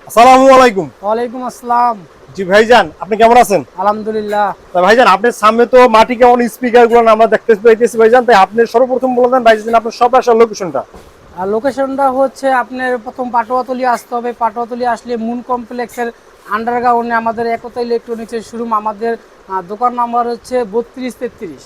আসসালামু আলাইকুম। ওয়ালাইকুম আসসালাম। জি ভাইজান, আপনি কেমন আছেন? আলহামদুলিল্লাহ। তা ভাইজান, আপনার সামনে তো মাটি কেমন স্পিকার গুলো আমরা দেখতে পাইতেছি ভাইজান, তাই আপনি সর্বপ্রথম বলে দেন ভাইজান আপনার সব আসার লোকেশনটা। আর লোকেশনটা হচ্ছে আপনার প্রথম পাটোয়াতলি আসতে হবে। পাটোয়াতলি আসলে মুন কমপ্লেক্সের আন্ডারগ্রাউন্ডে আমাদের একতা ইলেকট্রনিক্সের শোরুম। আমাদের দোকান নাম্বার হচ্ছে 3233,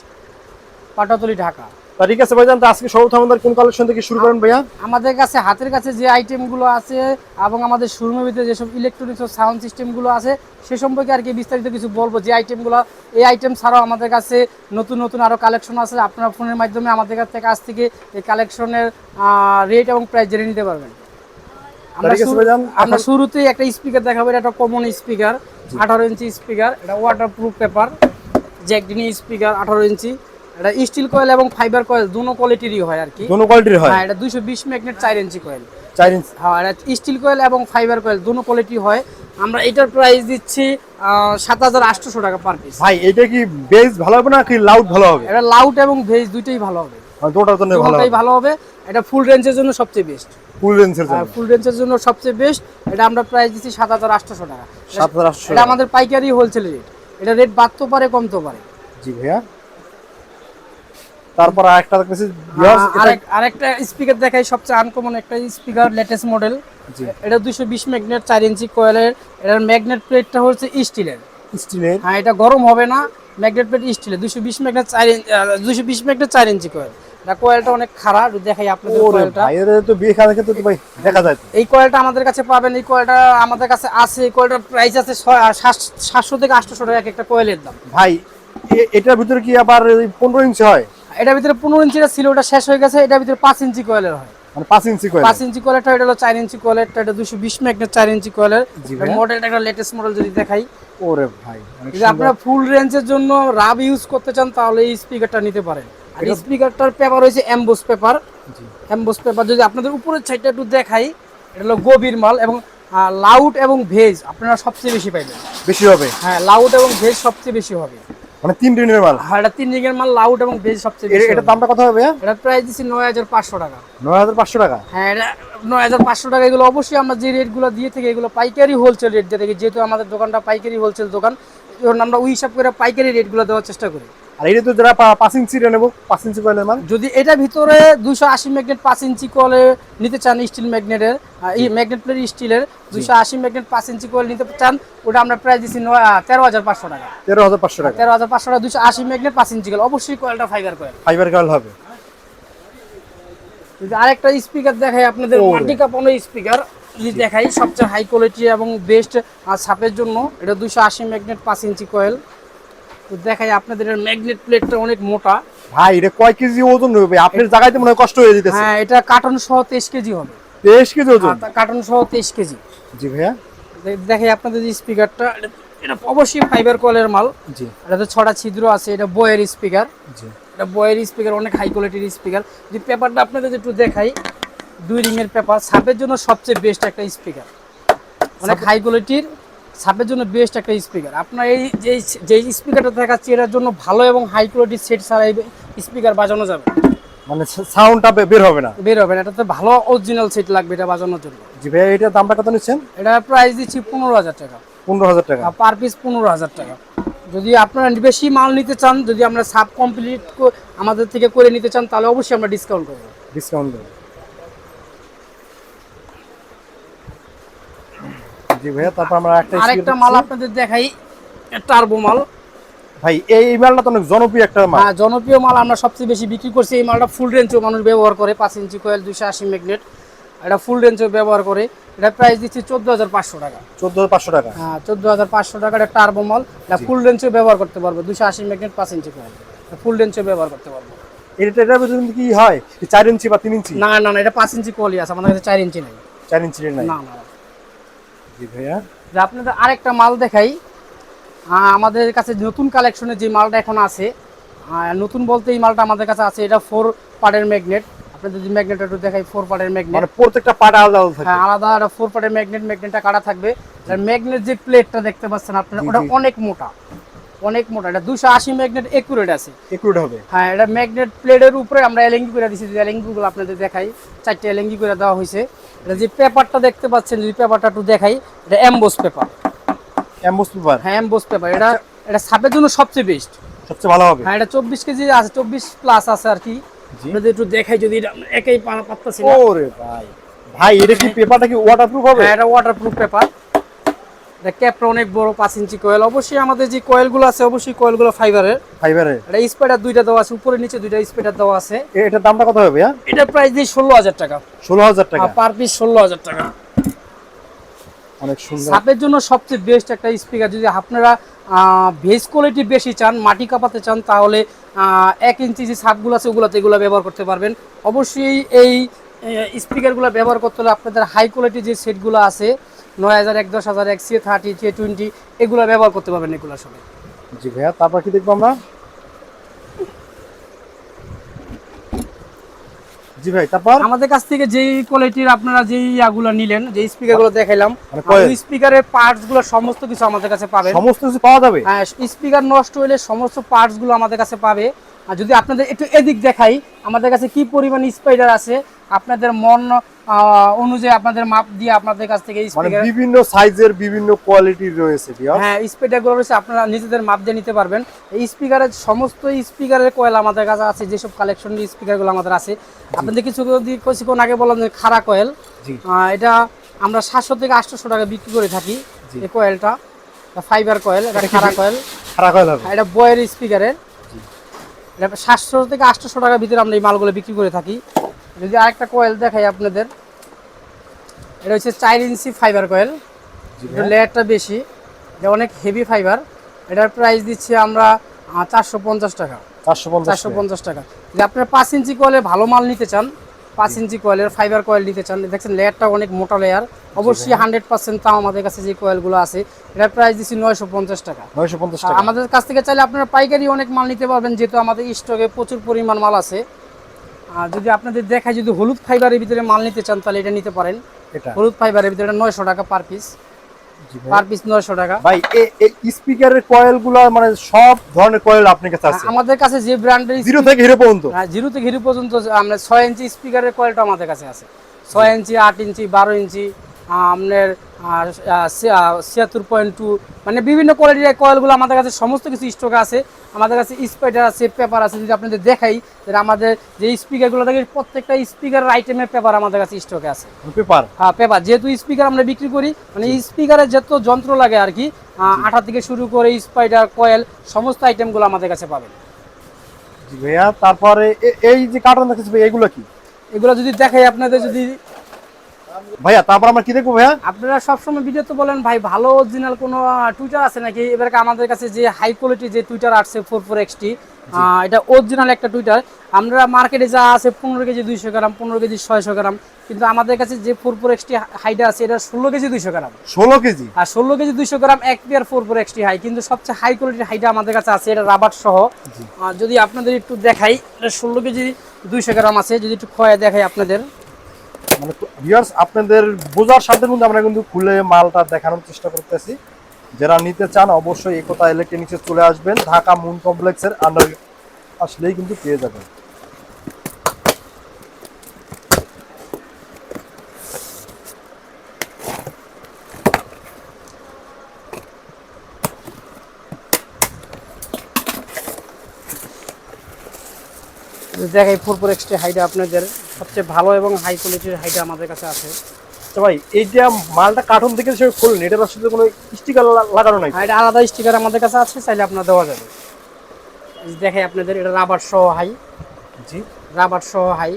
পাটোয়াতলি, ঢাকা। তা ঠিক আছে ভাইজান, তো আজকে সর্বপ্রথম আমাদের কোন কালেকশন থেকে শুরু করেন ভাইয়া? আমাদের কাছে হাতের কাছে যে আইটেমগুলো আছে এবং আমাদের শোরুমের ভিতরে যেসব ইলেকট্রনিক্স ও সাউন্ড সিস্টেমগুলো আছে সে সম্পর্কে আর কি বিস্তারিত কিছু বলবো। যে আইটেমগুলো, এই আইটেম ছাড়াও আমাদের কাছে নতুন নতুন আরও কালেকশন আছে। আপনারা ফোনের মাধ্যমে আমাদের কাছ থেকে এই কালেকশনের রেট এবং প্রাইস জেনে নিতে পারবেন। আমরা শুরুতেই একটা স্পিকার দেখাবো। এটা একটা কমন স্পিকার, 18 ইঞ্চি স্পিকার। এটা ওয়াটারপ্রুফ পেপার, জ্যাকডিনি স্পিকার, 18 ইঞ্চি। এটা স্টিল কয়েল এবং ফাইবার কয়েল দুটো কোয়ালিটিরই হয় আর কি। দুটো কোয়ালিটির হয়। হ্যাঁ, এটা 220 ম্যাগনেট 4 ইঞ্চি কয়েল। 4 ইঞ্চি। হ্যাঁ, এটা স্টিল কয়েল এবং ফাইবার কয়েল দুটো কোয়ালিটি হয়। আমরা এটার প্রাইস দিচ্ছি 7800 টাকা পার পিস। ভাই এটা কি বেস ভালো হবে না কি লাউড ভালো হবে? এটা লাউড এবং বেস দুইটাই ভালো হবে। দুটোর জন্য ভালো হবে। এটা ফুল রেঞ্জের জন্য সবচেয়ে বেস্ট। ফুল রেঞ্জের জন্য সবচেয়ে বেস্ট। এটা আমরা প্রাইস দিচ্ছি 7800 টাকা। 7800। এটা আমাদের পাইকারি হোলসেল রেট। এটা রেট বাড়তে পারে, কমতে পারে। জি ভাইয়া। তারপর আরেকটা দেখতেছি আরেকটা স্পিকার দেখাই, সবচেয়ে আনকমন একটা স্পিকার, লেটেস্ট মডেল। এটা 220 ম্যাগনেট 4 ইঞ্চি কয়েলের। এটার ম্যাগনেট প্লেটটা হচ্ছে স্টিলের। হ্যাঁ, এটা গরম হবে না। ম্যাগনেট প্লেট স্টিলের, 220 ম্যাগনেট 4 ইঞ্চি কয়েল। এটা কয়েলটা অনেক খারাপ, দেখাই আপনাদের কয়েলটা। এর তো বিয়ে খাওয়া ক্ষেত্রে তো ভাই দেখা যায়। এই কয়েলটা আমাদের কাছে পাবেন। এই কয়েলটা আমাদের কাছে আছে। এই কয়েলটার প্রাইস আছে 700 থেকে 800 টাকা একটা কয়েলের দাম। ভাই এটার ভিতরে কি আবার 15 ইঞ্চি হয়? এটার ভিতরে 15 ইঞ্চিটা ছিল, ওটা শেষ হয়ে গেছে। এটার ভিতরে 5 ইঞ্চি কয়েলের হয়। মানে 5 ইঞ্চি কয়েল। 5 ইঞ্চি কয়েলটা এটা হলো 4 ইঞ্চি কয়েলটা। এটা 220 ম্যাগনেট 4 ইঞ্চি কয়েলের। মডেলটা একটা লেটেস্ট মডেল যদি দেখাই। ওরে ভাই, যদি আপনারা ফুল রেঞ্জের জন্য রাব ইউজ করতে চান তাহলে এই স্পিকারটা নিতে পারেন। আর এই স্পিকারটার পেপার হয়েছে এমবোস পেপার। এমবোস পেপার যদি আপনাদের উপরের সাইডটা একটু দেখাই, এটা হলো গভীর মাল এবং লাউড এবং ভেজ আপনারা সবচেয়ে বেশি পাইবেন। বেশি হবে? হ্যাঁ, লাউড এবং ভেজ সবচেয়ে বেশি হবে। মানে 3 রিংয়ের মাল? হ্যাঁ, এটা 3 রিংয়ের মাল, লাউড এবং ভেজ সবচেয়ে বেশি। এটার দামটা কত হবে? এটার প্রাইস দিচ্ছি 9500 টাকা। 9500 টাকা? হ্যাঁ, এটা 9500 টাকা। এগুলো অবশ্যই আমরা যে রেটগুলো দিয়ে থাকি এগুলো পাইকারি হোলসেল রেট দিয়ে থাকি। যেহেতু আমাদের দোকানটা পাইকারি হোলসেল দোকান, যখন আমরা ওই হিসাব করে পাইকারি রেটগুলো দেওয়ার চেষ্টা করি। আর এটা তো যারা 5 ইঞ্চি নেব, 5 ইঞ্চি কয়েলের মাল, যদি এটা ভিতরে 280 ম্যাগনেট 5 ইঞ্চি কয়েল নিতে চান, স্টিল ম্যাগনেটের, এই ম্যাগনেট প্লেট স্টিলের 280 ম্যাগনেট 5 ইঞ্চি কয়েল নিতে চান, ওটা আমরা প্রাইস দিচ্ছি 13500 টাকা। 13500 টাকা? 13500 টাকা 280 ম্যাগনেট 5 ইঞ্চি কয়েল। অবশ্যই কয়েলটা ফাইবার কয়েল। ফাইবার কয়েল হবে। যদি আরেকটা স্পিকার দেখাই আপনাদের, মাটি কাঁপানো স্পিকার যদি দেখাই, সবচেয়ে হাই কোয়ালিটি এবং বেস্ট ছাপের জন্য। এটা 280 ম্যাগনেট 5 ইঞ্চি কয়েল। তো দেখাই আপনাদের ম্যাগনেট প্লেটটা অনেক মোটা। ভাই এটা কয় কেজি ওজন হবে? আপনার জায়গায় তো মনে হয় কষ্ট হয়ে যেতেছে। হ্যাঁ, এটা কার্টন সহ 23 কেজি হবে। 23 কেজি ওজন? কার্টন সহ 23 কেজি। জি ভাইয়া। দেখাই আপনাদের যে স্পিকারটা, এটা অবশ্যই ফাইবার কয়েলের মাল। জি। এটাতে 6টা ছিদ্র আছে। এটা বয়ের স্পিকার। জি। এটা বয়ের স্পিকার, অনেক হাই কোয়ালিটির স্পিকার। যে পেপারটা আপনাদের একটু দেখাই, 2 রিংয়ের পেপার। ছাপের জন্য সবচেয়ে বেস্ট একটা স্পিকার, অনেক হাই কোয়ালিটির, ছাপের জন্য বেস্ট একটা স্পিকার। আপনার এই যে স্পিকারটা দেখাচ্ছি এটার জন্য ভালো এবং হাই কোয়ালিটির সেট ছাড়া এই স্পিকার বাজানো যাবে, মানে সাউন্ডটা বের হবে না? বের হবে না। এটাতে ভালো অরিজিনাল সেট লাগবে এটা বাজানোর জন্য। জি ভাই, এটার দামটা কত নিচ্ছেন? এটা প্রাইস দিচ্ছি 15000 টাকা। 15000 টাকা পার পিস? 15000 টাকা। যদি আপনারা বেশি মাল নিতে চান, যদি আমরা সাব কমপ্লিট আমাদের থেকে করে নিতে চান, তাহলে অবশ্যই আমরা ডিসকাউন্ট করবো। ডিসকাউন্ট দেব। জি ভাইয়া, তারপর আমরা আরেকটা মাল আপনাদের দেখাই, টার্বো মাল। ভাই এই মালটা তো অনেক জনপ্রিয় একটা মাল। হ্যাঁ, জনপ্রিয় মাল। আমরা সবচেয়ে বেশি বিক্রি করছি এই মালটা। ফুল রেঞ্জও মানুষ ব্যবহার করে। 5 ইঞ্চি কয়েল, 280 ম্যাগনেট। এটা ফুল রেঞ্জও ব্যবহার করে। এটা প্রাইস দিচ্ছি 14500 টাকা। 14500 টাকা? হ্যাঁ, 14500 টাকা। এটা টার্বো মাল। এটা ফুল রেঞ্জও ব্যবহার করতে পারবে। 280 ম্যাগনেট 5 ইঞ্চি কয়েল, ফুল রেঞ্জও ব্যবহার করতে পারবো। এটার ভিতরে কি হয় 4 ইঞ্চি বা 3 ইঞ্চি? না না না, এটা 5 ইঞ্চি কয়েলই আছে আমাদের কাছে, 4 ইঞ্চি নেই। 4 ইঞ্চি নাই? না না। জি ভাইয়া। আপনাদের আরেকটা মাল দেখাই, আমাদের কাছে নতুন কালেকশনের যে মালটা এখন আছে, নতুন বলতে এই মালটা আমাদের কাছে আছে। এটা 4 পার্টের ম্যাগনেট। আপনাদের যদি ম্যাগনেট একটু দেখাই, 4 পার্টের ম্যাগনেট। মানে প্রত্যেকটা পার্ট আলাদা আলাদা থাকে? হ্যাঁ, আলাদা। এটা 4 পার্টের ম্যাগনেট। ম্যাগনেটটা কাটা থাকবে। আর ম্যাগনেট যে প্লেটটা দেখতে পাচ্ছেন আপনারা, ওটা অনেক মোটা। অনেক মোটা, এটা 280 ম্যাগনেট একুরেট আছে। একুরেট হবে। হ্যাঁ, এটা ম্যাগনেট প্লেটের উপরে আমরা এলএনগি করে দিয়েছি, যদি এলএনগি গুলো আপনাদের দেখাই, 4টা এলএনগি করে দেওয়া হয়েছে। এটা যে পেপারটা দেখতে পাচ্ছেন, যদি পেপারটা একটু দেখাই, এটা এমবোস পেপার। Emboss paper? হ্যাঁ, এমবোস পেপার। এটা ছাপের জন্য সবচেয়ে বেস্ট, সবচেয়ে ভালো হবে। হ্যাঁ, এটা 24 কেজি আছে, 24 প্লাস আছে আর কি। যদি একটু দেখাই, যদি এটা একাই পারতেছি না। ওরে ভাই, ভাই এটা কি পেপারটা কি ওয়াটারপ্রুফ হবে? হ্যাঁ, এটা ওয়াটারপ্রুফ পেপার। এটা ক্যাপটা অনেক বড়, 5 ইঞ্চি কয়েল। অবশ্যই আমাদের যে কয়েলগুলো আছে, অবশ্যই কয়েলগুলো ফাইবারের। এটা স্পাইডার দুইটা দেওয়া আছে, উপরে নিচে দুইটা স্পাইডার দেওয়া আছে। এটার দামটা কত হবে ভাইয়া? এটা প্রাইস দিয়ে 16,000 টাকা। 16,000 টাকা পার পিস, 16,000 টাকা। অনেক সুন্দর। সাপের জন্য সবচেয়ে বেস্ট একটা স্পিকার। যদি আপনারা ভেজ কোয়ালিটি বেশি চান, মাটি কাঁপাতে চান, তাহলে 1 ইঞ্চি যে সাপগুলো আছে ওগুলোতে এগুলো ব্যবহার করতে পারবেন। অবশ্যই এই স্পিকারগুলো ব্যবহার করতে হলে আপনাদের হাই কোয়ালিটি যে সেটগুলো আছে, 9,000, 10,000, XC30, K20, এগুলো ব্যবহার করতে পারবেন এগুলো আসলে। জি ভাইয়া, তারপর কি দেখবো আমরা? জি ভাই, তারপর আমাদের কাছ থেকে যেই কোয়ালিটির আপনারা যেই ইয়াগুলো নিলেন, যে স্পিকারগুলো দেখাইলাম, মানে ওই স্পিকারের পার্টসগুলো সমস্ত কিছু আমাদের কাছে পাবেন। সমস্ত কিছু পাওয়া যাবে? হ্যাঁ, স্পিকার নষ্ট হলে সমস্ত পার্টসগুলো আমাদের কাছে পাবে। আর যদি আপনাদের একটু এদিক দেখাই, আমাদের কাছে কি পরিমাণ স্পাইডার আছে, আপনাদের মন অনুযায়ী আপনাদের মাপ দিয়ে আপনাদের কাছ থেকে মানে স্পিকার, বিভিন্ন সাইজের বিভিন্ন কোয়ালিটির রয়েছে ভিউয়ার্স। হ্যাঁ, স্পিকারগুলো রয়েছে, আপনারা নিজেদের মাপ দিয়ে নিতে পারবেন। এই স্পিকারের সমস্ত স্পিকারের কয়েল আমাদের কাছে আছে, যেসব কালেকশনের স্পিকারগুলো আমাদের আছে। আপনাদের কিছুক্ষণ আগে বললাম যে খাড়া কয়েল, এটা আমরা 700 থেকে 800 টাকা বিক্রি করে থাকি। এই কয়েলটা ফাইবার কয়েল, এটা খাড়া কয়েল। খাড়া কয়েল হবে? এটা বয়ের স্পিকারের। এটা 700 থেকে 800 টাকার ভিতরে আমরা এই মালগুলো বিক্রি করে থাকি। যদি আরেকটা কয়েল দেখাই আপনাদের, এটা হচ্ছে 4 ইঞ্চি ফাইবার কয়েল। লেয়ারটা বেশি, এটা অনেক হেভি ফাইবার। এটার প্রাইস দিচ্ছি আমরা 450 টাকা। 450 টাকা। যদি আপনারা 5 ইঞ্চি কয়েলের ভালো মাল নিতে চান, 5 ইঞ্চি কয়েলের ফাইবার কয়েল নিতে চান, দেখছেন লেয়ারটা অনেক মোটা লেয়ার, অবশ্যই 100% তাও আমাদের কাছে যে কয়েলগুলো আছে, এটার প্রাইস দিচ্ছি 950 টাকা। 950 টাকা। আমাদের কাছ থেকে চাইলে আপনারা পাইকারি অনেক মাল নিতে পারবেন, যেহেতু আমাদের স্টকে প্রচুর পরিমাণ মাল আছে। আর যদি আপনাদের দেখায়, যদি হলুদ ফাইবারের ভিতরে মাল নিতে চান, তাহলে এটা নিতে পারেন। হলুদ ফাইবারের ভিতরে 900 টাকা পার পিস। পার পিস 900 টাকা। ভাই এই স্পিকারের কয়েলগুলো মানে সব ধরনের কয়েল আপনার কাছে আছে? আমাদের কাছে যে ব্র্যান্ডের, জিরো থেকে হিরো পর্যন্ত? হ্যাঁ, জিরো থেকে হিরো পর্যন্ত। আমরা 6 ইঞ্চি স্পিকারের কয়েলটা আমাদের কাছে আছে, 6 ইঞ্চি, 8 ইঞ্চি, 12 ইঞ্চি, আপনার 76.2, মানে বিভিন্ন কোয়ালিটির কয়েলগুলো আমাদের কাছে সমস্ত কিছু স্টকে আছে। আমাদের কাছে স্পাইডার আছে, পেপার আছে। যদি আপনাদের দেখাই, আমাদের যে স্পিকারগুলো থাকে, প্রত্যেকটা স্পিকারের আইটেমের পেপার আমাদের কাছে স্টকে আছে। পেপার? হ্যাঁ, পেপার। যেহেতু স্পিকার আমরা বিক্রি করি, মানে স্পিকারের যত যন্ত্র লাগে আর কি, আঠা থেকে শুরু করে স্পাইডার, কয়েল, সমস্ত আইটেমগুলো আমাদের কাছে পাবেন। জি ভাইয়া, তারপরে এই যে কার্টন দেখতেছি ভাই, এগুলো কি? এগুলো যদি দেখাই আপনাদের, যদি ভাইয়া, তারপর আমরা কি দেখবো ভাইয়া? আপনারা সবসময় ভিডিও তো বলেন ভাই ভালো অরিজিনাল কোনো টুইটার আছে নাকি, এবার আমাদের কাছে যে হাই কোয়ালিটি যে টুইটার আসছে 44XT, এটা অরিজিনাল একটা টুইটার। আমরা মার্কেটে যা আছে 15 কেজি 200 গ্রাম, 15 কেজি 600 গ্রাম, কিন্তু আমাদের কাছে যে 44XT হাইটা আছে, এটা 16 কেজি 200 গ্রাম। 16 কেজি? আর 16 কেজি 200 গ্রাম এক পেয়ার 44XT হাই, কিন্তু সবচেয়ে হাই কোয়ালিটির হাইটা আমাদের কাছে আছে, এটা রাবার সহ। যদি আপনাদের একটু দেখাই, এটা 16 কেজি 200 গ্রাম আছে। যদি একটু খয়ে দেখাই আপনাদের, মানে ভিউয়ার্স আপনাদের বোঝার সাধ্যের মধ্যে আমরা কিন্তু খুলে মালটা দেখানোর চেষ্টা করতেছি। যারা নিতে চান অবশ্যই একতা ইলেকট্রনিক্সে চলে আসবেন, ঢাকা মুন কমপ্লেক্সের আন্ডার আসলেই কিন্তু পেয়ে যাবেন। দেখাই 44XT হাইটা আপনাদের সবচেয়ে ভালো এবং হাই কোয়ালিটির হাইটা আমাদের কাছে আছে। তো ভাই, এইটা মালটা কার্টন থেকে সে খুললেন, এটার আসলে কোনো স্টিকার লাগানো নাই? এটা আলাদা স্টিকার আমাদের কাছে আছে, চাইলে আপনার দেওয়া যাবে। দেখাই আপনাদের, এটা রাবার সহ হাই। জি, রাবার সহ হাই,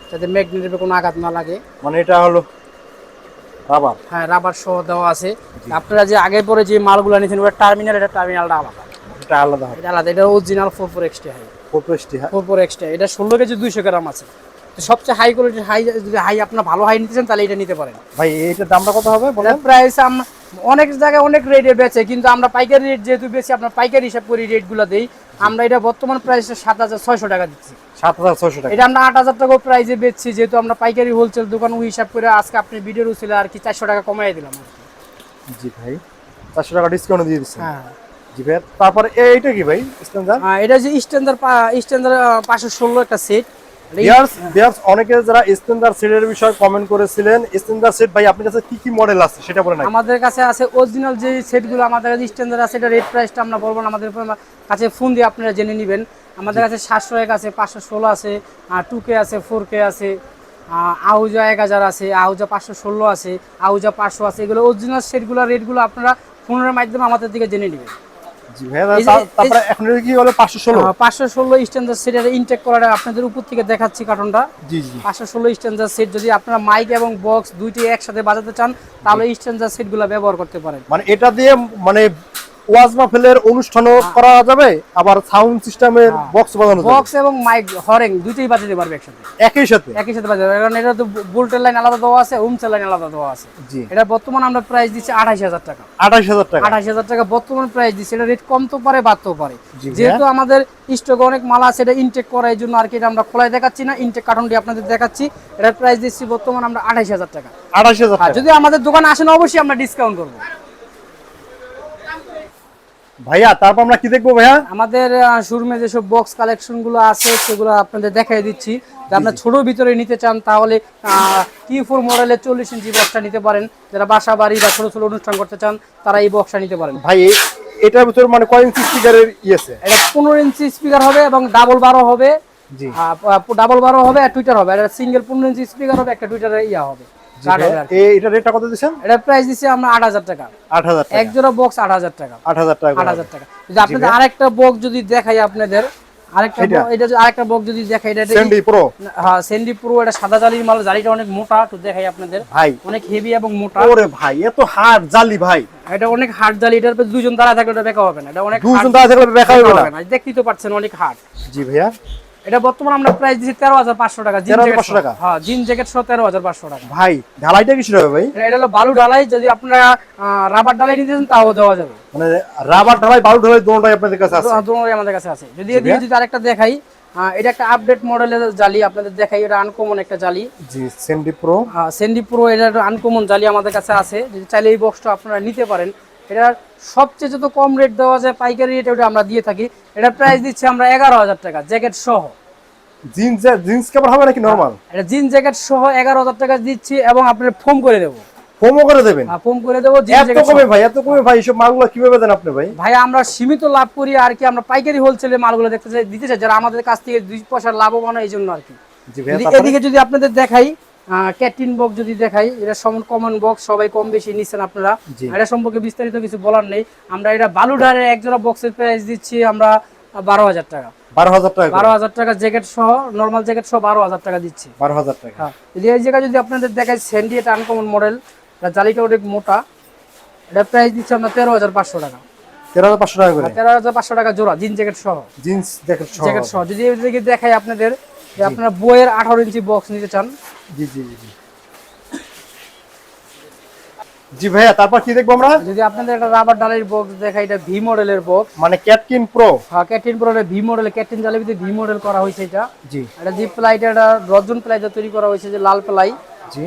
যাতে ম্যাগনেটের কোনো আঘাত না লাগে। মানে এটা হলো রাবার? হ্যাঁ, রাবার সহ দেওয়া আছে। আপনারা যে আগে পরে যে মালগুলো নিয়েছেন, ওটা টার্মিনাল, এটা টার্মিনালটা আলাদা। এটা আলাদা হবে? এটা আলাদা, এটা অরিজিনাল 44XT হাই। 44XT? হ্যাঁ, 44XT, এটা 16 কেজি 200 গ্রাম আছে। তো সবচেয়ে হাই কোয়ালিটির হাই, যদি হাই আপনার ভালো হাই নিতে চান, তাহলে এটা নিতে পারেন। ভাই এইটার দামটা কত হবে বলেন? প্রাইস অনেক জায়গায় অনেক রেটে বেচে, কিন্তু আমরা পাইকারি রেট যেহেতু বেশি, আপনার পাইকারি হিসাব করি রেটগুলো দেই। আমরা এটা বর্তমান প্রাইসে 7,600 টাকা দিচ্ছি। 7,600 টাকা? এটা আমরা 8,000 টাকা প্রাইসে বেচছি, যেহেতু আমরা পাইকারি হোলসেল দোকান ওই হিসাব করে আজকে আপনি ভিডিওর ছিল আর কি 400 টাকা কমাই দিলাম। জি ভাই, 400 টাকা ডিসকাউন্ট দিয়ে দিচ্ছেন? হ্যাঁ, জি ভাইয়া তারপরে এইটা কি ভাই স্ট্যান্ডার্ড? এটা যে স্ট্যান্ডার্ড স্ট্যান্ডার্ড 516 একটা সেট। ভিউয়ার্স অনেকে যারা স্ট্যান্ডার্ড সেটের বিষয়ে কমেন্ট করেছিলেন, স্ট্যান্ডার্ড সেট ভাই আপনার কাছে কি কি মডেল আছে সেটা বলেন। আমাদের কাছে আছে অরিজিনাল যে সেটগুলো, আমাদের কাছে স্ট্যান্ডার্ড আছে, এটা রেট প্রাইসটা আমরা বলবো না, আমাদের কাছে ফোন দিয়ে আপনারা জেনে নেবেন। আমাদের কাছে 701 আছে, 516 আছে, 2K আছে, 4K আছে, আহুজা 1000 আছে, আহুজা 516 আছে, আহুজা 500 আছে। এগুলো অরিজিনাল সেটগুলো রেটগুলো আপনারা ফোনের মাধ্যমে আমাদের থেকে জেনে নেবেন। জি ভাইয়া তারপরে এখন কি হলো 516? 516 স্ট্যান্ডার্ড সেট এর ইনটেক করাটা আপনাদের উপর থেকে দেখাচ্ছি কার্টনটা। জি জি 516 স্ট্যান্ডার্ড সেট যদি আপনারা মাইক এবং বক্স দুইটি একসাথে বাজাতে চান তাহলে স্ট্যান্ডার্ড সেটগুলো ব্যবহার করতে পারেন। মানে এটা দিয়ে মানে ওয়াজ মাহফিলের অনুষ্ঠানও করা যাবে, আবার সাউন্ড সিস্টেমের বক্স বাজানো যাবে, বক্স এবং মাইক হরেং দুইটাই বাজাতে পারবে একসাথে, একই সাথে বাজাতে পারবে। কারণ এটা তো ভোল্টের লাইন আলাদা দেওয়া আছে, ওমস লাইন আলাদা দেওয়া আছে। জি এটা বর্তমান আমরা প্রাইস দিচ্ছি 28000 টাকা। 28000 টাকা? 28000 টাকা বর্তমান প্রাইস দিচ্ছি। এটা রেট কমতেও পারে বাড়তেও পারে, জি ভাইয়া। যেহেতু আমাদের স্টকে অনেক মাল আছে, এটা ইনটেক করার জন্য আর কি এটা আমরা খোলাই দেখাচ্ছি না, ইনটেক কার্টনটি আপনাদের দেখাচ্ছি। এটার প্রাইস দিচ্ছি বর্তমান আমরা 28000 টাকা। 28000 আর টাকা। যদি আমাদের দোকানে আসেন অবশ্যই আমরা ডিসকাউন্ট করব। ভাইয়া তারপর আমরা কি দেখবো ভাইয়া? আমাদের শোরুমে যেসব বক্স কালেকশন গুলো আছে সেগুলো আপনাদের দেখাই দিচ্ছি। যদি আপনার ছোট ভিতরে নিতে চান তাহলে T4 মডেলের 40 ইঞ্চি বক্সটা নিতে পারেন। যারা বাসা বাড়ি বা ছোট ছোট অনুষ্ঠান করতে চান তারা এই বক্সটা নিতে পারেন। ভাই এটার ভিতর মানে কয় ইঞ্চি স্পিকারের ইয়েছে? এটা 15 ইঞ্চি স্পিকার হবে এবং ডাবল 12 হবে। জি ডাবল 12 হবে আর টুইটার হবে। এটা সিঙ্গেল 15 ইঞ্চি স্পিকার হবে, একটা টুইটারের ইয়া হবে। এটা রেটটা কত দিচ্ছেন? এটা প্রাইস দিচ্ছি আমরা 8000 টাকা। 8000 টাকা এক জোড়া বক্স 8000 টাকা। 8000 টাকা 8000 টাকা। যদি আপনাদের আরেকটা বক্স যদি দেখাই আপনাদের, আরেকটা বক্স যদি দেখাই, এটা সেন্ডি প্রো। হ্যাঁ সেন্ডি প্রো। এটা সাদা জালির মাল, জালিটা অনেক মোটা, তো দেখাই আপনাদের ভাই অনেক হেভি এবং মোটা। ওরে ভাই এত হার্ড জালি ভাই, এটা অনেক হার্ড জালি। এটার উপর দুইজন দাঁড়া থাকলে এটা বেকা হবে না, এটা অনেক দুইজন দাঁড়া থাকলে বেকা হবে না। দেখতেই তো পাচ্ছেন অনেক হার্ড। জি ভাইয়া এটা বর্তমানে আমরা প্রাইস দিচ্ছি 13500 টাকা। 13500 টাকা? হ্যাঁ জিন জ্যাকেট সহ 13500 টাকা। ভাই ঢালাইটা কিসের হবে ভাই? এটা হলো বালু ঢালাই। যদি আপনারা রাবার ঢালাই নিতে চান তাও দেওয়া যাবে। মানে রাবার ঢালাই বালু ঢালাই দুটোই আপনাদের কাছে আছে? দুটোই আমাদের কাছে আছে। যদি এদিকে যদি আরেকটা দেখাই, এটা একটা আপডেট মডেলের জালি আপনাদের দেখাই। এটা আনকমন একটা জালি। জি সেন্ডি প্রো। সেন্ডি প্রো এটা আনকমন জালি আমাদের কাছে আছে। যদি চাইলে এই বক্সটা আপনারা নিতে পারেন। এটার সবচেয়ে যত কম রেট দেওয়া যায় পাইকারি রেট ওটা আমরা দিয়ে থাকি। এটা প্রাইস দিচ্ছি আমরা 11000 টাকা জ্যাকেট সহ। জিন্স কাপড় হবে নাকি নরমাল? এটা জিন জ্যাকেট সহ 11000 টাকা দিচ্ছি এবং আপনার ফোম করে দেবো। ফোমও করে দেবেন? ফোম করে দেবো। এত কমে ভাই, এত কমে ভাই, এসব মালগুলো কিভাবে দেন আপনি ভাই? ভাই আমরা সীমিত লাভ করি আর কি, আমরা পাইকারি হোলসেলে মালগুলো দিতে চাই যারা আমাদের কাছ থেকে 2 পয়সা লাভবান হয় এই জন্য আর কি। এদিকে যদি আপনাদের দেখাই ক্যাটিন বক্স যদি দেখাই, এটা কমন বক্স, সবাই কম বেশি নিচ্ছেন আপনারা। এটা সম্পর্কে বিস্তারিত কিছু বলার নেই। আমরা এটা বালুডারে এক জোড়া বক্সের প্রাইস দিচ্ছি আমরা 12000 টাকা। 12000 টাকা? 12000 টাকা জ্যাকেট সহ, নরমাল জ্যাকেট সহ 12000 টাকা দিচ্ছি। 12000 টাকা। হ্যাঁ যদি এই জায়গায় যদি আপনাদের দেখাই স্যান্ডি, এটা আনকমন মডেল, এটা জালিটা অনেক মোটা। এটা প্রাইস দিচ্ছি আমরা 13500 টাকা। 13500 টাকা করে? 13500 টাকা জোড়া জিন্স জ্যাকেট সহ। জিন্স জ্যাকেট সহ। যদি এই দিকে দেখাই আপনাদের যে আপনারা বইয়ের 18 ইঞ্চি বক্স নিতে চান। জি জি জি জি ভাইয়া তারপর কি দেখবো আমরা? যদি আপনাদের একটা রাবার ডালের বক্স দেখাই, এটা ভি মডেলের বক্স, মানে ক্যাটকিন প্রো। হ্যাঁ ক্যাটিন প্রো ভি মডেল, ক্যাটিন জালিবিতে ভি মডেল করা হয়েছে। এটা জি এটা জিপ প্লাই, এটা রজন প্লাই তৈরি করা হয়েছে, যে লাল প্লাই। জি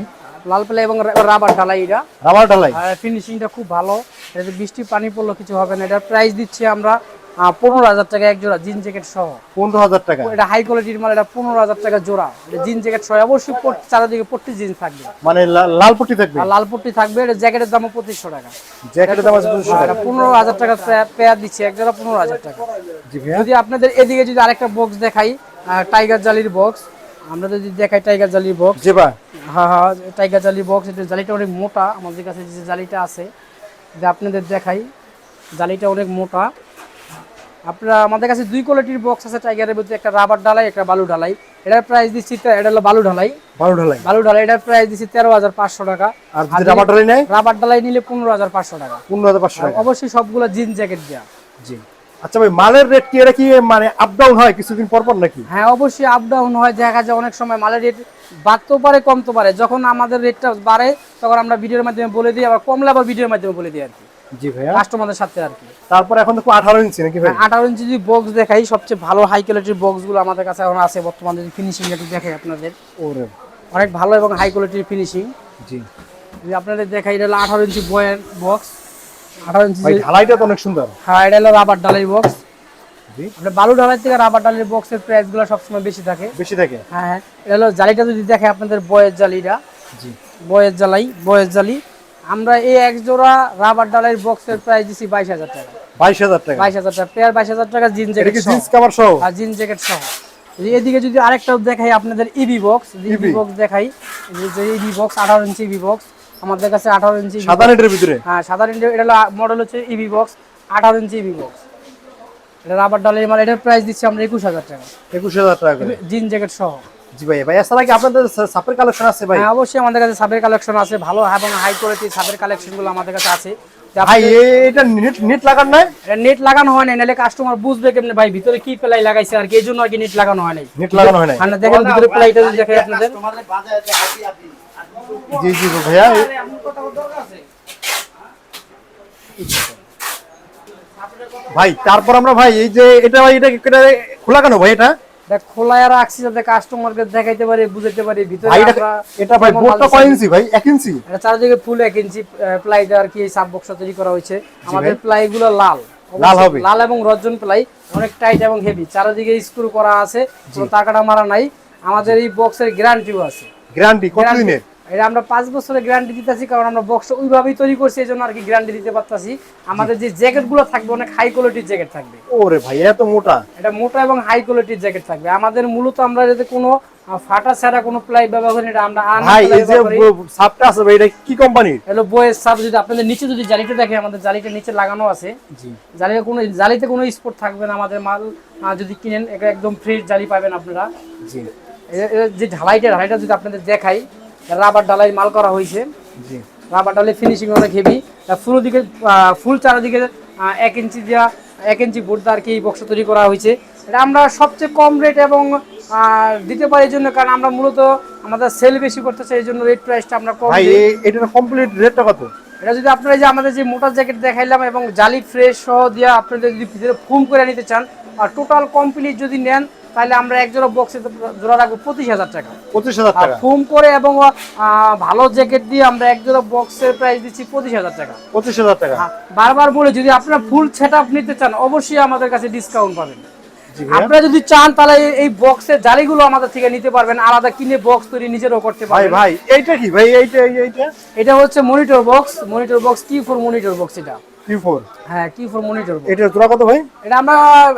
লাল প্লাই এবং রাবার ঢালাই। এটা রাবার ঢালাই, আর ফিনিশিংটা খুব ভালো। এটাতে বৃষ্টি পানি পড়লো কিছু হবে না। এটার প্রাইস দিচ্ছি আমরা 15000 টাকা এক জোড়া জিন জ্যাকেট সহ। 15000 টাকা? এটা হাই কোয়ালিটির মাল, এটা 15000 টাকা জোড়া। এটা জিন জ্যাকেট সহ, অবশ্যই চারিদিকে পট্টি জিন্স থাকবে, মানে লাল পট্টি থাকবে? আর লাল পট্টি থাকবে। এটা জ্যাকেটের দাম 2500 টাকা। জ্যাকেটের দাম 2500 টাকা? 15000 টাকা পেয়ার দিচ্ছি এক জোড়া 15000 টাকা। জি ভাইয়া যদি আপনাদের এদিকে যদি আরেকটা বক্স দেখাই, টাইগার জালির বক্স, আমরা যদি দেখাই টাইগার জালির বক্স। জি ভাই হ্যাঁ হ্যাঁ টাইগার জালির বক্স। এটা জালিটা অনেক মোটা, আমাদের কাছে যে জালিটা আছে যে আপনাদের দেখাই, জালিটা অনেক মোটা। আপনারা আমাদের কাছে 2 কোয়ালিটির বক্স আছে টাইগারের মধ্যে, একটা রাবার ঢালাই, একটা বালু ঢালাই। এটার প্রাইস দিচ্ছি, এটা হলো বালু ঢালাই। বালু ঢালাই এটার প্রাইস দিচ্ছি 13500 টাকা। আর যদি রাবার ঢালাই নেয়? রাবার ঢালাই নিলে 15500 টাকা। 15500 টাকা অবশ্যই সবগুলো জিন্স জ্যাকেট দেয়া। জি আচ্ছা ভাই মালের রেট কি এটা কি মানে আপ ডাউন হয় কিছুদিন পর পর নাকি? হ্যাঁ অবশ্যই আপ ডাউন হয়, দেখা যায় অনেক সময় মালের রেট বাড়তেও পারে কমতে পারে। যখন আমাদের রেটটা বাড়ে তখন আমরা ভিডিওর মাধ্যমে বলে দিই, আবার কমলে আবার ভিডিওর মাধ্যমে বলে দিই আর কি। জি ভাইয়া কাস্টমারদের সাথে আর কি। তারপর এখন দেখো 18 ইঞ্চি নাকি ভাই? 18 ইঞ্চি যদি বক্স দেখাই, সবচেয়ে ভালো হাই কোয়ালিটির বক্সগুলো আমাদের কাছে এখন আছে বর্তমানে। যদি ফিনিশিং একটু দেখাই আপনাদের, ওরে অনেক ভালো এবং হাই কোয়ালিটির ফিনিশিং। জি যদি আপনাদের দেখাই, এটা হলো 18 ইঞ্চি বয়ের বক্স। 18 ইঞ্চি। ভাই ঢালাইটা তো অনেক সুন্দর। হ্যাঁ এটা হলো রাবার ডালাই বক্স। জি আপনার বালু ঢালাই থেকে রাবার ডালাই বক্সের প্রাইস গুলো সবসময় বেশি থাকে। বেশি থাকে। হ্যাঁ হ্যাঁ এটা হলো জালিটা যদি দেখে আপনাদের বয়ের জালিটা, জি বয়ের জালি আমরা এই এক জোড়া রাবার ডালাইয়ের বক্সের প্রাইস দিছি 22,000 টাকা। 22,000 টাকা। 22,000 টাকা পেয়ার, 22,000 টাকা জিন এটা জ্যাকেট কি সহ। জিন্স কভার সহ? আর জিন জ্যাকেট সহ। এদিকে যদি আরেকটাও দেখাই আপনাদের ইবি বক্স, ইবি বক্স দেখাই, এই যে ইবি বক্স 18 ইঞ্চি ইবি বক্স আমাদের কাছে 18 ইঞ্চি সাদা নেটের ভিতরে। হ্যাঁ সাদা নেটের, এটা হলো মডেল হচ্ছে ইবি বক্স 18 ইঞ্চি ইবি বক্স। এটা রাবার ডালের মাল, এটার প্রাইস দিচ্ছি আমরা 21,000 টাকা। 21,000 টাকা করে জিন জ্যাকেট সহ। জি ভাই। ভাই এছাড়া কি আপনাদের সাপের কালেকশন আছে ভাই? হ্যাঁ অবশ্যই আমাদের কাছে সাবের কালেকশন আছে, ভালো এবং হাই কোয়ালিটির সাবের কালেকশনগুলো আমাদের কাছে আছে। ভাই এটা নেট লাগান নাই? এটা নেট লাগানো হয় না, নাহলে কাস্টমার বুঝবে কেমনে ভাই ভিতরে কি প্লাই লাগাইছে আর কি, এই জন্য আর কি নেট লাগানো হয় নাই। নেট লাগানো হয় নাই। মানে দেখেন ভিতরে প্লাইটা যদি দেখাই আপনাদের। জি জি ভাইয়া। ভাই তারপর আমরা ভাই এই যে এটা ভাই এটা খোলা কেন ভাই? এটা দেখ খোলা আর রাখছি যাতে কাস্টমারকে দেখাইতে পারি, বুঝাইতে পারি ভিতরে ভাই আমরা। এটা ভাই বোর্ডটা কয় ইঞ্চি ভাই? 1 ইঞ্চি? এটা চারদিকে ফুল 1 ইঞ্চি প্লাইটা আর কি সাব বক্সটা তৈরি করা হয়েছে। আমাদের প্লাইগুলো লাল লাল হবে, লাল এবং রজন প্লাই, অনেক টাইট এবং হেভি, চারদিকে স্ক্রু করা আছে, কোনো টাকাটা মারা নাই। আমাদের এই বক্সের গ্যারান্টিও আছে। গ্যারান্টি কতদিনের? এটা আমরা 5 বছরের গ্যারান্টি দিতেছি, কারণ আমরা বক্স ওইভাবেই তৈরি করছি, এই জন্য আর কি গ্যারান্টি দিতে পারতাছি। আমাদের যে জ্যাকেটগুলো থাকবে অনেক হাই কোয়ালিটির জ্যাকেট থাকবে। ওরে ভাই এত মোটা? এটা মোটা এবং হাই কোয়ালিটির জ্যাকেট থাকবে। আমাদের মূলত আমরা যাতে কোনো ফাটা ছাড়া কোনো প্লাই ব্যবহার করি না, এটা আমরা ভাই এই যে সাবটা আছে ভাই এটা কি কোম্পানির? হলো বয়েস সাব। যদি আপনাদের নিচে যদি জালিটা দেখে, আমাদের জালিটা নিচে লাগানো আছে। জি জালিতে কোনো স্পট থাকবে না। আমাদের মাল যদি কিনেন এটা একদম ফ্রেশ জালি পাবেন আপনারা। জি যে ঢালাইটা যদি আপনাদের দেখাই, রাবার ঢালাই মাল করা হয়েছে। জি রাবার ঢালাই ফিনিশিং অনেক হেভি। ফুল চারদিকে 1 ইঞ্চি দেওয়া, 1 ইঞ্চি বোর্ড আর কি এই বক্স তৈরি করা হয়েছে। এটা আমরা সবচেয়ে কম রেট এবং দিতে পারি এই জন্য, কারণ আমরা মূলত আমাদের সেল বেশি করতে চাই, এই জন্য রেট প্রাইসটা আমরা কম ভাই দিই। এটার কমপ্লিট রেটটা কত? এটা যদি আপনারা যে আমাদের যে মোটা জ্যাকেট দেখাইলাম এবং জালি ফ্রেশ সহ দিয়ে আপনাদের যদি ভিতরে ফুম করে নিতে চান আর টোটাল কমপ্লিট যদি নেন, তাহলে আমরা এক জোড়া বক্সে জোড়া রাখবো 25,000 টাকা। 25,000 টাকা। ফুম করে এবং ভালো জ্যাকেট দিয়ে আমরা এক জোড়া বক্সের প্রাইস দিচ্ছি 25,000 টাকা। 25,000 টাকা। বারবার বলে যদি আপনারা ফুল সেটআপ নিতে চান, অবশ্যই আমাদের কাছে ডিসকাউন্ট পাবেন। জি ভাই। আপনারা যদি চান তাহলে এই বক্সের জালিগুলো আমাদের থেকে নিতে পারবেন, আলাদা কিনে বক্স তৈরি নিজেরও করতে ভাই পারবেন। ভাই এইটা কি ভাই? এইটা এটা হচ্ছে monitor box Q4 monitor box. এটা Q4। হ্যাঁ Q4 মনিটর বক্স। এটার জোড়া কত ভাই? এটা আমরা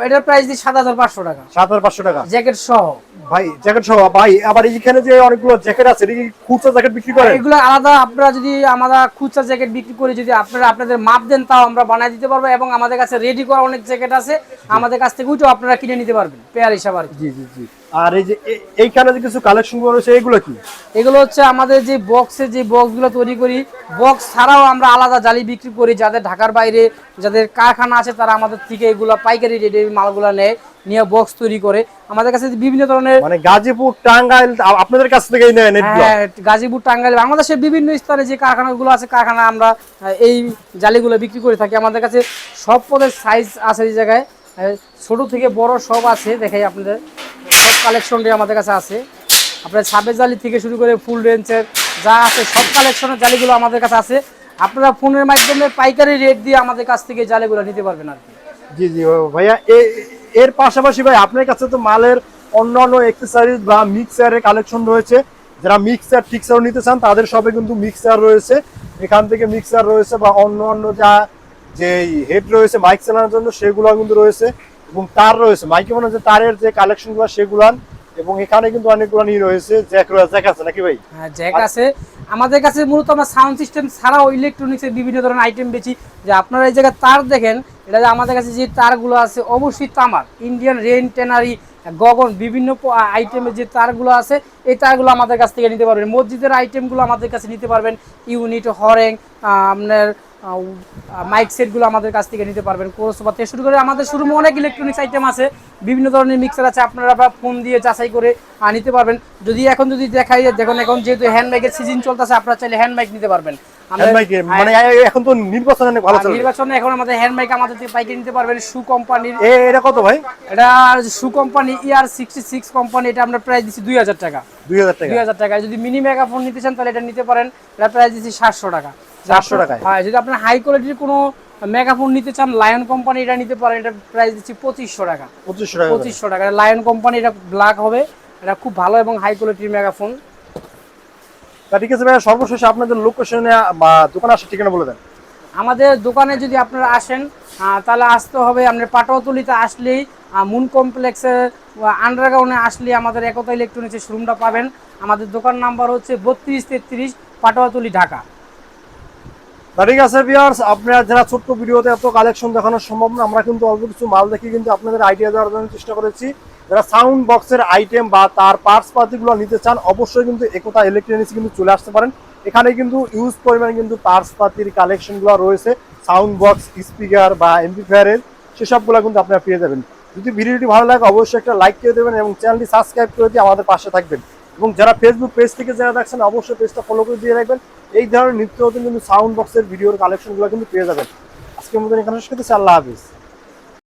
এটার প্রাইস দিই 7,500 টাকা, 7,500 টাকা জ্যাকেট সহ। ভাই জ্যাকেট সহ। ভাই আবার এইখানে যে অনেকগুলো জ্যাকেট আছে, এটা কি খুচরা জ্যাকেট বিক্রি করেন? এগুলো আলাদা আপনারা যদি আমরা খুচরা জ্যাকেট বিক্রি করি, যদি আপনারা আপনাদের মাপ দেন তাও আমরা বানাই দিতে পারবো, এবং আমাদের কাছে রেডি করা অনেক জ্যাকেট আছে, আমাদের কাছ থেকে ওইটাও আপনারা কিনে নিতে পারবেন পেয়ার হিসাবে আর কি। জি জি জি। আর এই যে এইখানে যে কিছু কালেকশন রয়েছে এগুলো কি? এগুলো হচ্ছে আমাদের যে বক্সের যে বক্সগুলো তৈরি করি, বক্স ছাড়াও আমরা আলাদা জালি বিক্রি করি। যাদের ঢাকার বাইরে যাদের কারখানা আছে তারা আমাদের থেকে এগুলো পাইকারি রেটে মালগুলো নেয়, নিয়ে বক্স তৈরি করে। আমাদের কাছে বিভিন্ন ধরনের মানে গাজীপুর টাঙ্গাইল আপনাদের কাছ থেকেই নেন এগুলো? হ্যাঁ গাজীপুর টাঙ্গাইল বাংলাদেশের বিভিন্ন স্থানে যে কারখানাগুলো আছে, কারখানা আমরা এই জালিগুলো বিক্রি করে থাকি। আমাদের কাছে সব পদের সাইজ আছে, এই জায়গায় ছোট থেকে বড় সব আছে। দেখাই আপনাদের সব কালেকশনটি আমাদের কাছে আছে। আপনার সাবের জালি থেকে শুরু করে ফুল রেঞ্জের যা আছে সব কালেকশনের জালিগুলো আমাদের কাছে আছে। আপনারা ফোনের মাধ্যমে পাইকারি রেট দিয়ে আমাদের কাছ থেকে জালিগুলো নিতে পারবেন আর কি। জি জি ভাইয়া। এর পাশাপাশি ভাই আপনার কাছে তো মালের অন্যান্য অ্যাকসেসরিজ বা মিক্সারের কালেকশন রয়েছে। যারা মিক্সার টিক্সার নিতে চান তাদের সবে কিন্তু মিক্সার রয়েছে, এখান থেকে মিক্সার রয়েছে, বা অন্য যা যে হেড রয়েছে মাইক চালানোর জন্য সেগুলো কিন্তু রয়েছে, এবং তার রয়েছে মাইকে মনে হচ্ছে তারের যে কালেকশনগুলো সেগুলান, এবং এখানে কিন্তু অনেকগুলো নিয়ে রয়েছে। জ্যাক আছে নাকি ভাই? হ্যাঁ জ্যাক আছে আমাদের কাছে। মূলত আমরা সাউন্ড সিস্টেম ছাড়াও ইলেকট্রনিক্সের বিভিন্ন ধরনের আইটেম বেচি। যে আপনারা এই জায়গায় তার দেখেন, এটা যে আমাদের কাছে যে তারগুলো আছে অবশ্যই তামার, ইন্ডিয়ান রেন টেনারি গগন বিভিন্ন আইটেমের যে তারগুলো আছে, এই তারগুলো আমাদের কাছ থেকে নিতে পারবেন। মসজিদের আইটেমগুলো আমাদের কাছে নিতে পারবেন, ইউনিট হরেং আপনার মাইক সেটগুলো আমাদের কাছ থেকে নিতে পারবেন। কোর্সবা থেকে শুরু করে আমাদের শোরুমে অনেক ইলেকট্রনিক্স আইটেম আছে, বিভিন্ন ধরনের মিক্সার আছে, আপনারা ফোন দিয়ে যাচাই করে নিতে পারবেন। যদি দেখাই দেখুন, এখন যেহেতু হ্যান্ড মাইকের সিজন চলতেছে, আপনারা চাইলে হ্যান্ড মাইক নিতে পারবেন। মানে এখন তো নির্বাচনে ভালো চলে, নির্বাচনে এখন আমাদের হ্যান্ড মাইক আমাদের থেকে পাইকারি নিতে পারবেন। শু কোম্পানির এটা কত ভাই? এটা শু কোম্পানি ER66 কোম্পানি, এটা আমরা প্রাইস দিচ্ছি 2,000 টাকা। 2,000 টাকা। যদি মিনি মেগাফোন নিতে চান তাহলে এটা নিতে পারেন, এটা প্রাইস দিচ্ছি 700 টাকা। 700 টাকায়। হ্যাঁ যদি আপনার হাই কোয়ালিটির কোনো মেগাফোন নিতে চান লায়ন কোম্পানি এটা নিতে পারেন, এটা প্রাইস দিচ্ছি 2500 টাকা। 2500 টাকা লায়ন কোম্পানি, এটা ব্ল্যাক হবে, এটা খুব ভালো এবং হাই কোয়ালিটির মেগাফোন। ঠিক আছে ভাইয়া, সর্বশেষে আপনাদের লোকেশনে বা দোকানে আসার ঠিকানা বলে দেন। আমাদের দোকানে যদি আপনারা আসেন তাহলে আসতে হবে আপনার পাটোয়াতলিতে আসলেই মুন কমপ্লেক্সের আন্ডারগ্রাউন্ডে আসলে আমাদের একতা ইলেকট্রনিক্সের শোরুমটা পাবেন। আমাদের দোকান নাম্বার হচ্ছে 3233 পাটোয়াতলি, ঢাকা। ঠিক আছে ভিউয়ার্স, আপনারা যারা ছোট্ট ভিডিওতে এত কালেকশন দেখানো সম্ভব না, আমরা কিন্তু অল্প কিছু মাল দেখি কিন্তু আপনাদের আইডিয়া দেওয়ার জন্য চেষ্টা করেছি। যারা সাউন্ড বক্সের আইটেম বা তার পার্টস পাতিগুলো নিতে চান অবশ্যই কিন্তু একতা ইলেকট্রনিক্স কিন্তু চলে আসতে পারেন। এখানে কিন্তু ইউজ পরিমাণে কিন্তু পার্টস পাতির কালেকশনগুলো রয়েছে, সাউন্ড বক্স, স্পিকার বা এমপ্লিফায়ারের, সেসবগুলো কিন্তু আপনারা পেয়ে যাবেন। যদি ভিডিওটি ভালো লাগে অবশ্যই একটা লাইক করে দেবেন এবং চ্যানেলটি সাবস্ক্রাইব করে দিয়ে আমাদের পাশে থাকবেন। এবং যারা ফেসবুক পেজ থেকে যারা দেখছেন অবশ্যই পেজটা ফলো করে দিয়ে রাখবেন। এই ধরনের নিত্য নতুন কিন্তু সাউন্ড বক্সের ভিডিওর কালেকশনগুলো কিন্তু পেয়ে যাবেন। আজকের মতন এখানে শেষ করতেছি, আল্লাহ হাফিজ।